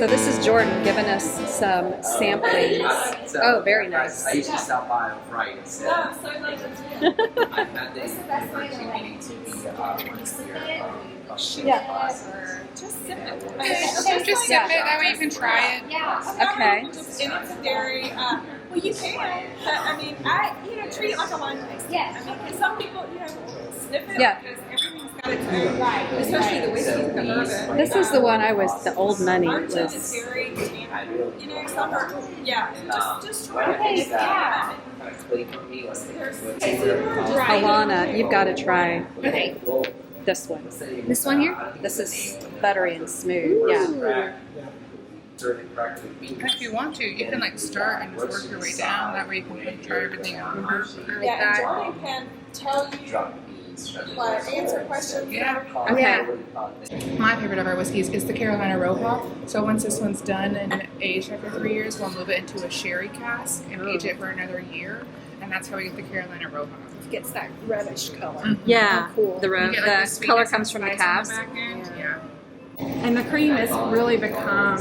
So this is Jordan giving us some samplings. Oh, very nice. I usually stop by on Fridays. Oh, so like I've had this meeting to be just sip it. So just sip it, that way you can try it. Okay. And it's a dairy. Well, you can. But, I mean, treat it like a wine taste. Yes. I mean, and some people, sniff it Yeah. because everything's got its own, especially the whiskey and the bourbon. This is the one I was, the Old Money Bunch of was. it's dairy, some are, just try Okay, it. yeah. kind of clean for me. Alana, you've got to try Okay. this one. This one here? This is buttery and smooth. Yeah. And if you want to, you can like start and just work your way down. That way you can try everything out. Yeah, and Jordan can tell you, answer questions. Yeah. Okay. My favorite of our whiskeys is the Carolina Roja. So once this one's done and aged after 3 years, we'll move it into a sherry cask and age it for another year. And that's how we get the Carolina Roja. It gets that reddish color. Yeah. Oh, cool. The You get, like, the color sweetness comes from the and spice cask. on the back end. Yeah. And the cream has really become,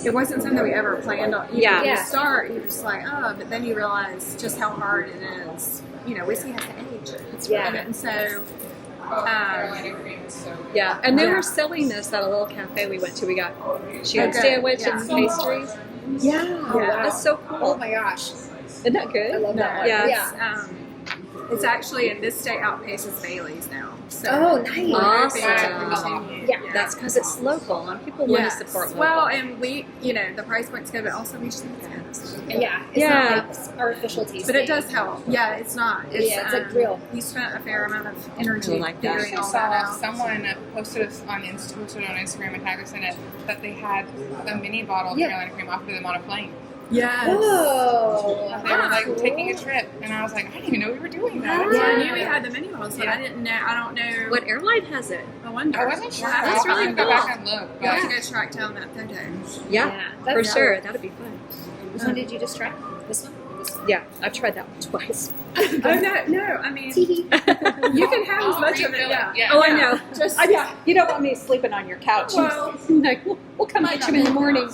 it wasn't something we ever planned on. Yeah. When you Yeah. start, you're just like, oh, but then you realize just how hard it is. Whiskey has to age. Yeah. And so, Carolina cream is so good. Yeah, and they Yeah. were selling this at a little cafe we went to. We got cheese Okay. sandwich Yeah. and pastries. Yeah, Yeah. that's so Oh cool. my gosh. Isn't that good? I love that. Yeah. it's actually in this state outpaces Bailey's now. So Oh, nice. we're Awesome. hoping to continue. Yeah. That's because it's local and people want to Yes. support local. Well, and we, the price point's good, but also we just think it's good. Yeah. It's Yeah. not like artificial taste. But it does help. Yeah, it's not. It's like real. We spent a fair amount of energy I like that. figuring I all that saw out. someone posted on Instagram and tagged us in it that they had a mini bottle of Yeah. Carolina cream offered to them on a plane. Yes. Whoa. They were like Cool. taking a trip, and I was like, I didn't even know we were doing that. Well, I knew we had the mini bottles, but Yeah. I didn't know. I don't know. What airline has it? I wonder. I wasn't sure. We'll have That's to really I'll go cool. back and look. We'll have But to go track down that photo. Yeah, Yeah, for that's sure. cool. That'd be fun. Which one did you just try? This one? Yeah, I've tried that one twice. Oh no! I mean, you can have as I'll much of it. refill Yeah. Yeah. Oh, I know. Just You don't want me sleeping on your couch. Well, Like, we'll come get you in the morning.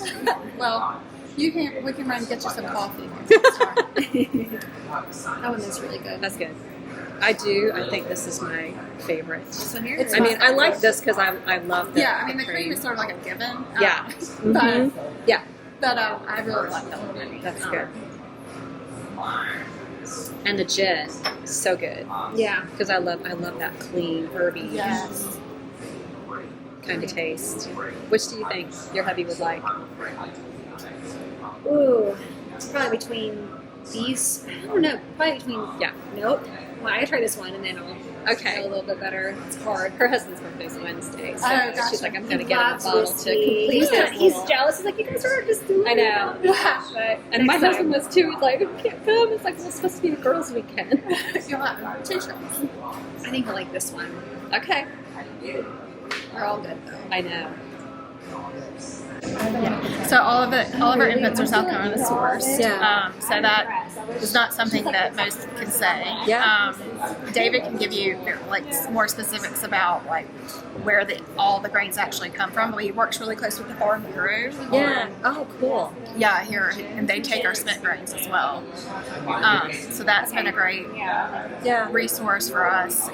well, we can run and get you some coffee. That one is really good. That's good. I think this is my favorite. This one here? It's I mean, I like this because I love the Yeah, I mean the cream is sort of like a given. Yeah. But Mhm. Yeah, I really like that one. that's good. And the gin, so good. Yeah. Because I love that clean, herby Yes. kind of taste. Which do you think your hubby would like? Ooh. Probably between these. I don't know. Probably between. Yeah. Nope. Well, I try this one and then I'll Okay. go a little bit better. It's hard. Her husband's birthday is Wednesday, so gotcha. she's like, I'm going to He get him a loves bottle whiskey. to complete He's, this he's little- jealous. He's like, you guys are just doing I know. But And my next time. husband was too. He's like, I can't come. It's like, well, it's supposed to be a girls' weekend. You'll have two shots. I think I like this one. Okay. They're all good though. I know. So all of our inputs are South Carolina sourced. Yeah. So that is not something that most can say. Yeah. David can give you like more specifics about like where all the grains actually come from. He works really close with the Farm Bureau. Yeah. Oh, cool. Yeah, here, and they take our spent grains as well. So that's been a great Yeah. resource for us,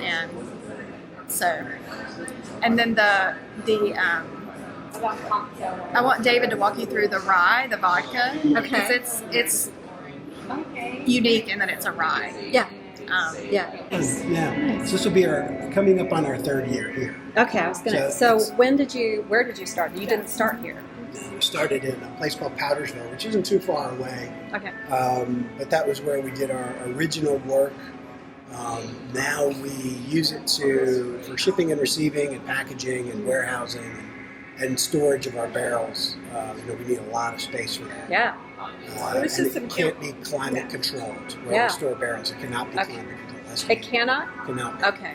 and then I want David to walk you through the rye, the vodka, because it's unique in that it's a rye. Yeah. Yeah. Yeah, so this will be coming up on our third year here. Okay, I was gonna. So where did you start? You didn't start here. We started in a place called Powdersville, which isn't too far away, Okay. but that was where we did our original work. Now we use it for shipping and receiving and packaging and warehousing and storage of our barrels. We need a lot of space for that. Yeah. And it can't be climate controlled where Yeah. we store barrels. It cannot be Okay. climate controlled. That's It cannot. cannot be. Okay.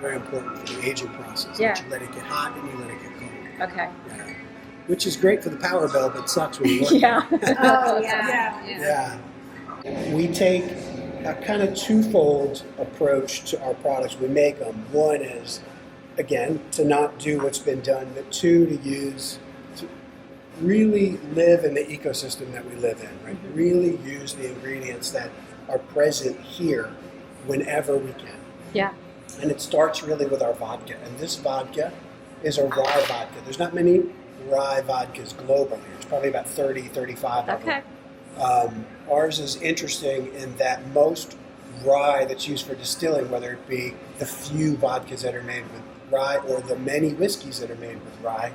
Very important for the aging process. Yeah. That you let it get hot and you let it get cold. Okay. Yeah. Which is great for the power bill, but sucks when you work. Yeah. Oh yeah. Yeah. We take a kind of twofold approach to our products. We make them. One is, again, to not do what's been done, but two, to use really live in the ecosystem that we live in, right? Really use the ingredients that are present here whenever we can. Yeah. And it starts really with our vodka. And this vodka is a rye vodka. There's not many rye vodkas globally. There's probably about 30, 35 of Okay. them. Ours is interesting in that most rye that's used for distilling, whether it be the few vodkas that are made with rye or the many whiskeys that are made with rye,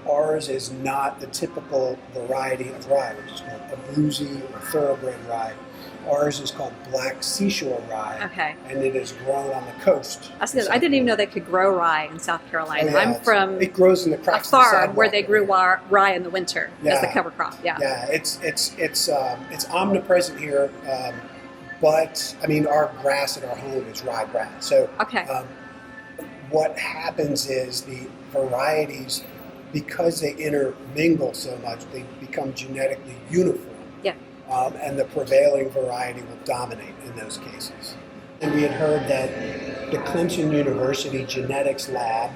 ours is not the typical variety of rye, which is called a bruisy or thoroughbred rye. Ours is called black seashore rye, Okay. and it is grown on the coast. I didn't even know they could grow rye in South Carolina. Oh, yeah, I'm from it grows in the a cracks of the farm sidewalk. where they grew rye in the winter as the Yeah. cover crop. Yeah. Yeah, it's omnipresent here, but I mean our grass at our home is rye grass. So Okay. what happens is the varieties, because they intermingle so much, they become genetically uniform. Yeah. And the prevailing variety will dominate in those cases. And we had heard that the Clemson University Genetics Lab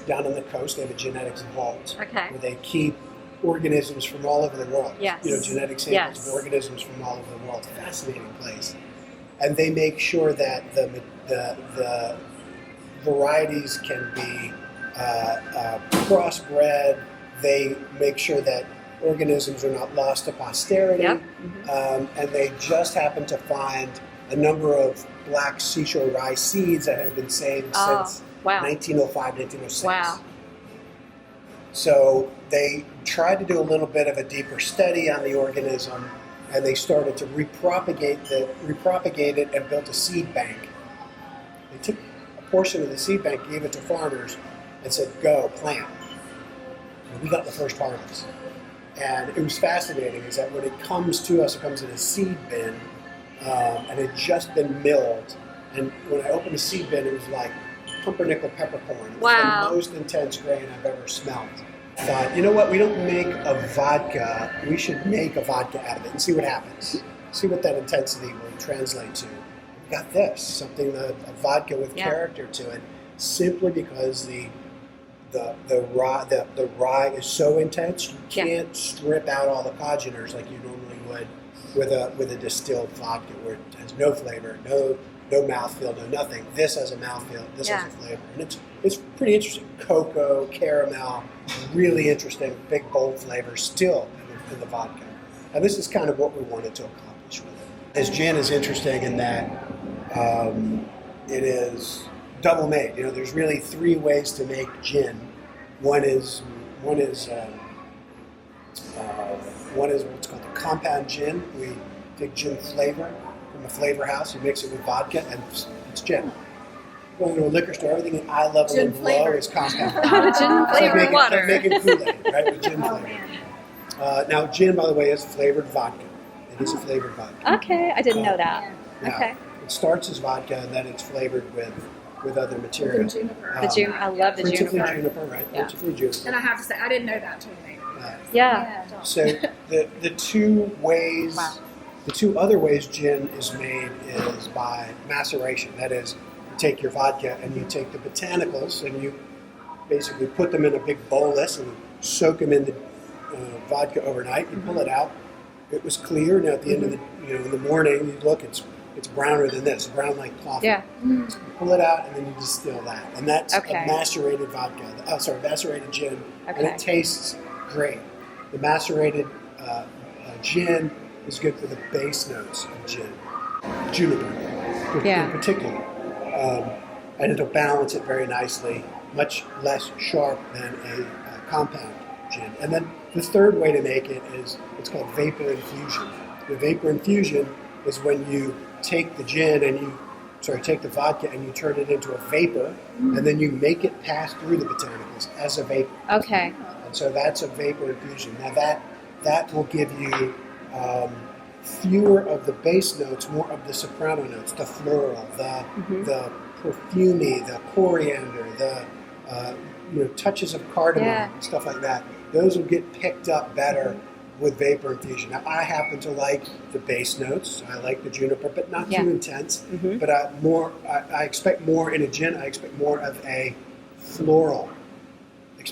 down on the coast, they have a genetics vault Okay. where they keep organisms from all over the world. Yes. Genetic samples Yes. of organisms from all over the world. Fascinating place. And they make sure that the varieties can be crossbred. They make sure that organisms are not lost to posterity. Yep. And they just happen to find a number of black seashore rye seeds that have been saved Oh, since wow. 1905, 1906. Wow. So they tried to do a little bit of a deeper study on the organism, and they started to repropagate it and built a seed bank. They took a portion of the seed bank, gave it to farmers, and said, go, plant. And we got the first harvest. And it was fascinating is that when it comes to us, it comes in a seed bin, and it had just been milled. And when I opened the seed bin, it was like pumpernickel peppercorn. It was Wow. the most intense grain I've ever smelled. I thought, you know what, we don't make a vodka, we should make a vodka out of it and see what happens. See what that intensity will translate to. We got this, something, a vodka with Yeah. character to it, simply because the rye is so intense, you Yeah. can't strip out all the congeners like you normally would with a distilled vodka where it has no flavor, no mouthfeel, no nothing. This has a mouthfeel, this Yeah. has a flavor. And it's pretty interesting. Cocoa, caramel, really interesting, big bold flavors still in the vodka. And this is kind of what we wanted to accomplish with it. This gin is interesting in that it is double made. There's really three ways to make gin. One is what's called a compound gin. We take gin flavor from a flavor house, you mix it with vodka, and it's gin. Going to a liquor store, everything at eye level Gin and below flavor. is compound. Gin It's like flavored water. making Kool-Aid, right? With gin Oh, flavor. man. Now, gin, by the way, is flavored vodka. It is a flavored vodka. Okay. I didn't know that. Yeah. Okay. It starts as vodka, and then it's flavored with other materials. juniper. The juniper. I love the Principally juniper. juniper, right? Yeah. Principally juniper. And I have to say, I didn't know that till you made it. Yeah. So the two ways, Wow. the two other ways gin is made is by maceration. That is, you take your vodka and you take the botanicals and you basically put them in a big bolus and soak them in the vodka overnight. You pull it out. It was clear. Now at the end of the in the morning, you look. It's browner than this, brown like coffee. Yeah. You pull it out and then you distill that, and that's Okay. a macerated vodka. Macerated gin, and Okay. it tastes great. The macerated gin is good for the base notes of gin, juniper Yeah. in particular, and it'll balance it very nicely. Much less sharp than a compound gin. And then the third way to make it is it's called vapor infusion. The vapor infusion is when you take the gin and take the vodka and you turn it into a vapor, and then you make it pass through the botanicals as a vapor. Okay. And so that's a vapor infusion. Now that will give you fewer of the base notes, more of the soprano notes, the floral, the perfumey, the coriander, the touches of cardamom, Yeah. stuff like that. Those will get picked up better with vapor infusion. Now I happen to like the base notes. I like the juniper, but not Yeah. too intense. Mhm. But I expect more in a gin. I expect more of a floral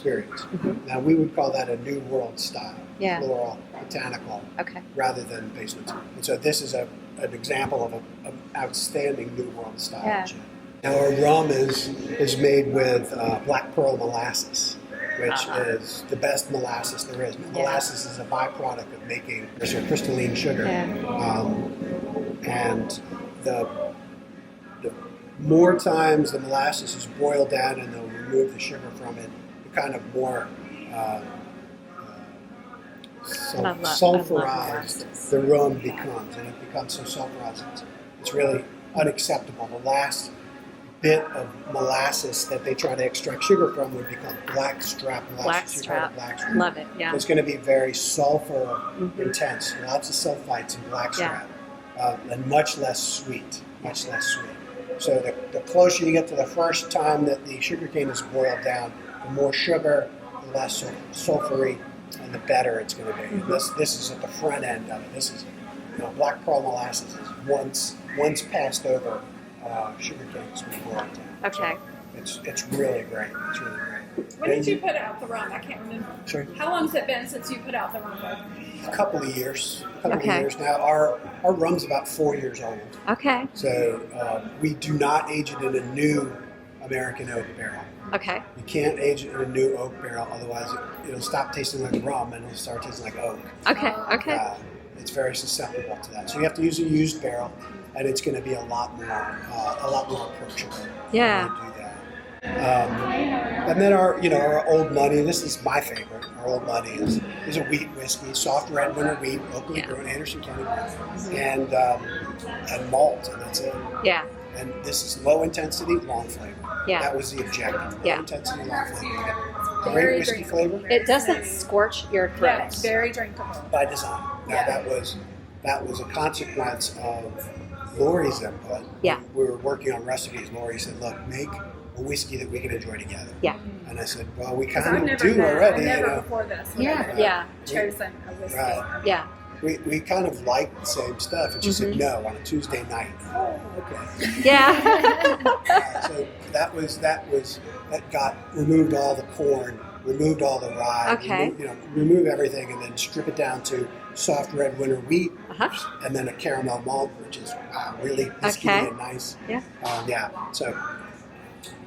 experience. Now we would call that a New World style, Yeah. floral, botanical, Okay. rather than basement. And so this is an example of an outstanding New World style Yeah. gin. Now our rum is made with black pearl molasses, which is the best molasses there is. Molasses is a byproduct of making crystalline sugar. Yeah. And the more times the molasses is boiled down and they'll remove the sugar from it, the kind of more I love sulfurized molasses. the rum becomes, and it becomes so sulfurized it's really unacceptable. The last bit of molasses that they try to extract sugar from would be called blackstrap molasses. You've heard of blackstrap. Love it. Yeah. It's going to be very sulfur intense, lots of sulfites in blackstrap, and much less sweet. So the closer you get to the first time that the sugarcane is boiled down, the more sugar, the less sulfury, and the better it's going to be. And this is at the front end of it. This is, black pearl molasses is once passed over sugarcane is boiled down. Okay. It's really great. It's really great. When did you put out the rum? I can't remember. Sorry? How long has it been since you put out the rum book? A couple of years. Okay. Now. Our rum's about 4 years old. Okay. So we do not age it in a new American oak barrel. Okay. You can't age it in a new oak barrel, otherwise it'll stop tasting like rum and it'll start tasting like oak. Okay. Okay. It's very susceptible to that. So you have to use a used barrel, and it's going to be a lot more approachable. Yeah. When you do that. And then our Old Money. This is my favorite. Our Old Money is a wheat whiskey, soft red winter wheat, locally grown, Anderson County, and malt, and that's it. Yeah. And this is low intensity, long flavor. Yeah. That was the objective. Yeah. Low intensity, long flavor. Very Great whiskey drinkable. flavor It doesn't scorch your throat. Yeah, it's very drinkable. by design. Now Yeah. that was a consequence of Lori's input. Yeah. We were working on recipes. Lori said, "Look, make a whiskey that we can enjoy together." Yeah. And I said, "Well, we 'Cause kind I've of never do met, already." I've never before this. would Yeah. have Yeah. chosen a whiskey. Right. Yeah. We kind of like the same stuff. And she said, "No, on a Tuesday night." Oh, okay. Yeah. So that got removed all the corn, removed all the rye, Okay. remove everything, and then strip it down to soft red winter wheat, Uh-huh. and then a caramel malt, which is really whiskey Okay. and nice. Yeah. So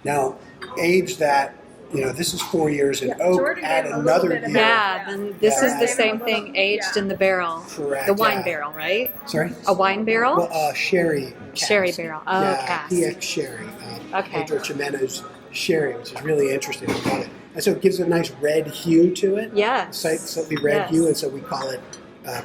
now age that. This is 4 years in Yeah, oak. Jordan Add gave a little another bit year. about- Yeah. Then this is the Yeah. same thing aged in the barrel. Correct. The wine yeah. barrel, right? Sorry. A wine barrel? Well, sherry. Cask. Sherry barrel. Oh, yeah, cask. PX sherry. Okay. Pedro Ximenez sherry, which is really interesting. I love it. And so it gives a nice red hue to it. Yes. Slightly red Yes. hue, and so we call it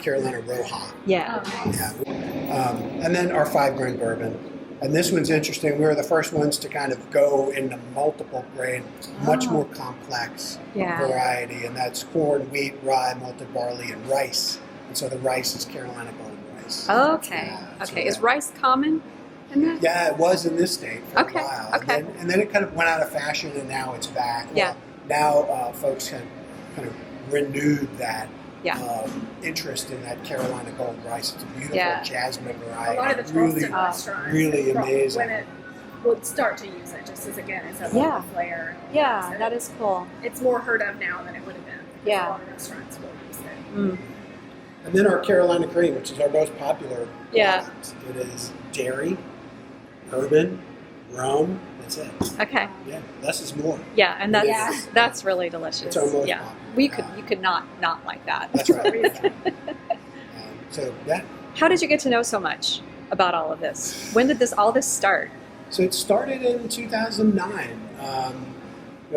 Carolina Roja. Yeah. Yeah. And then our 5-grain bourbon. And this one's interesting. We were the first ones to kind of go into multiple grain, much more complex Yeah. variety. And that's corn, wheat, rye, malted barley, and rice. And so the rice is Carolina Gold rice. Okay. Yeah, so Okay. Is that- rice common in that? Yeah, it was in this state for Okay, a while. okay. And then it kind of went out of fashion, and now it's back. Yeah. Now folks have kind of renewed that Yeah. interest in that Carolina Gold rice. It's a beautiful Yeah. jasmine A variety. lot of the Charleston restaurants really will- amazing. when it would start to use it, just as again as a Yeah. local flair. Yeah. So That is cool. it's more heard of now than it would have been. because Yeah. a lot of restaurants will use it. Mm. And then our Carolina Cream, which is our most popular Yeah. product. It is dairy, bourbon, rum. That's it. Okay. Yeah, less is more. Yeah, and Yeah. that's really delicious. It's our most Yeah. popular. You could not like that. That's right. So yeah. How did you get to know so much about all of this? When did all this start? So it started in 2009.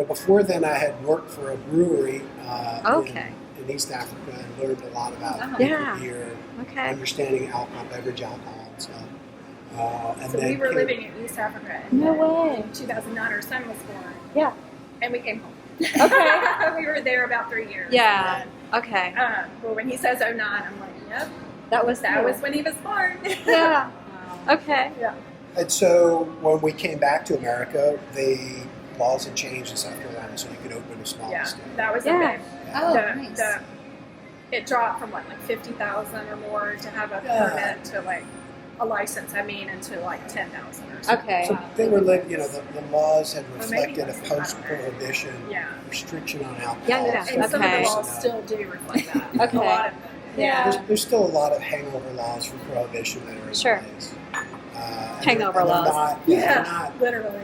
Before then, I had worked for a brewery Okay. in East Africa and learned a lot about Yeah. beer, Okay. understanding alcohol, beverage alcohol, and stuff. And So then we were came- living in East Africa. And No then way. In 2009, our son was born. Yeah. And we came home. Okay. we were there about 3 years. Yeah. Okay. Well, when he says 09, I'm like, yep, That was that was when he was born. Yeah. Okay. Yeah. And so when we came back to America, the laws had changed in South Carolina, so you could open a small Yeah, distillery. that was Yeah. a big. Oh, the, nice. it dropped from like 50,000 or more to have a Yeah. permit to like a license, I mean, until like 10,000 or something. Okay. So they were, the laws had Or maybe reflected a less, I don't know. post-prohibition Yeah. restriction on alcohol. Yeah. And some of Okay. the laws still do reflect that. Okay. A lot of them. Yeah. There's still a lot of hangover laws from prohibition that are in Sure. place. Hangover and they're laws. Not, Yeah, literally.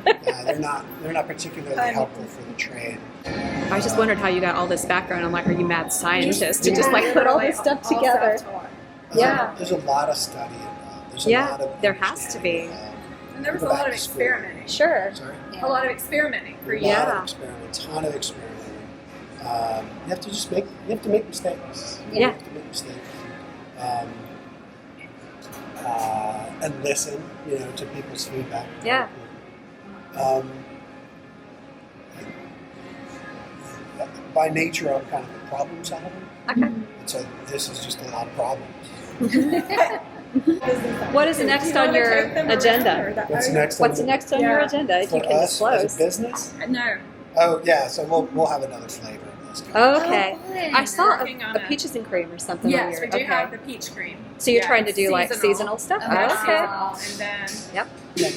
they're not particularly helpful for the trade. I just wondered how you got all this background. I'm like, are you mad scientists to Yeah. just like put all this stuff All together? self-taught. Yeah. There's a lot of study involved. There's a Yeah, lot of there has to be. understanding involved. And there was a Go back lot of to school. experimenting. Sure. Sorry? A lot of experimenting for A you. lot Yeah. of experimenting, a ton of experimenting. You have to just make mistakes. Yeah. You have to make mistakes. And listen, to people's feedback. Yeah. By nature, I'm kind of a problem solver. Okay. And so this is just a lot of problems. What is next on your agenda? What's next? What's next on your Yeah. agenda? If you For can us as disclose. a business? No. Oh yeah, so we'll have another flavor of this. Okay. fun. I saw Working on a it. peaches and cream or something on Yes, your. we do okay. have the peach cream. So you're Yeah, trying to do like seasonal stuff? Okay. Oh, okay. Seasonal, and then Yep. Yeah.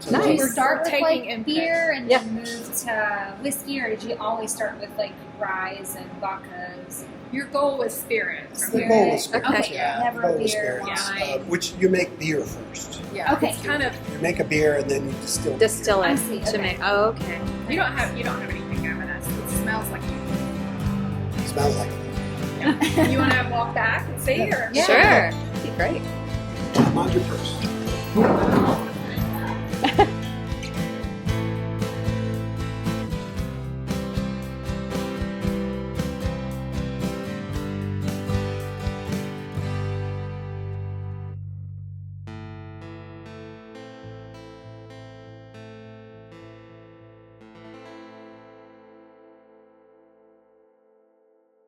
So Nice. Did you We're start with taking like input. beer and Yeah. then move to whiskey, or did you always start with like ryes and vodkas? your goal was spirit. The goal is spirits, Okay. yeah. Never the goal is beer, spirits, wine. which you make beer first. Yeah. Okay. It's kind of You make a beer and then you distill. the Distill I it see, to okay. make. Oh, okay. you don't have anything going. It smells like you. beer. It smells like it. You want to walk back and see, or Yeah. Sure. That'd be great. Mind your purse.